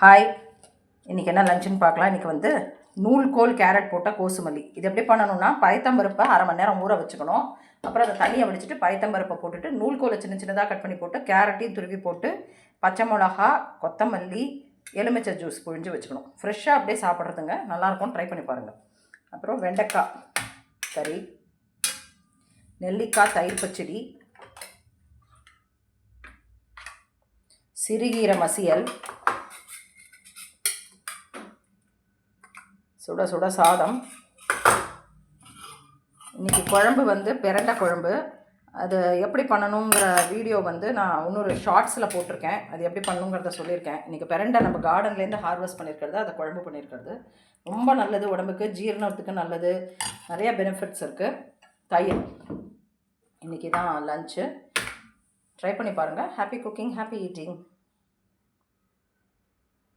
Hi, இன்றைக்கி என்ன லஞ்சுன்னு பார்க்கலாம். இன்றைக்கி வந்து நூல்கோல் கேரட் போட்ட கோசுமல்லி. இது எப்படி பண்ணணும்னா, பயத்தம்பருப்பை அரை மணி நேரம் ஊற வச்சுக்கணும். அப்புறம் அதை தண்ணியை வடிச்சிட்டு பயத்தம்பருப்பை போட்டுட்டு நூல்கோலை சின்ன சின்னதாக கட் பண்ணி போட்டு கேரட்டையும் துருவி போட்டு பச்சை மிளகா, கொத்தமல்லி, எலுமிச்சை ஜூஸ் புழிஞ்சு வச்சுக்கணும். ஃப்ரெஷ்ஷாக அப்படியே சாப்பிட்றதுங்க நல்லாயிருக்கும், ட்ரை பண்ணி பாருங்கள். அப்புறம் வெண்டைக்காய் கறி, நெல்லிக்காய் தயிர் பச்சடி, சிறுகீரை மசியல், சுட சுட சாதம். இன்றைக்கி குழம்பு வந்து பிரண்டை குழம்பு. அது எப்படி பண்ணணுங்கிற வீடியோ வந்து நான் இன்னொரு ஷார்ட்ஸில் போட்டிருக்கேன். அது எப்படி பண்ணணுங்கிறத சொல்லியிருக்கேன். இன்றைக்கி பிரண்டை நம்ம கார்டன்லேருந்து ஹார்வெஸ்ட் பண்ணியிருக்கிறது, அதை குழம்பு பண்ணியிருக்கிறது ரொம்ப நல்லது, உடம்புக்கு ஜீரணத்துக்கு நல்லது, நிறைய பெனிஃபிட்ஸ் இருக்குது. தயிர். இன்றைக்கி தான் லஞ்சு. ட்ரை பண்ணி பாருங்கள். Happy cooking, happy eating.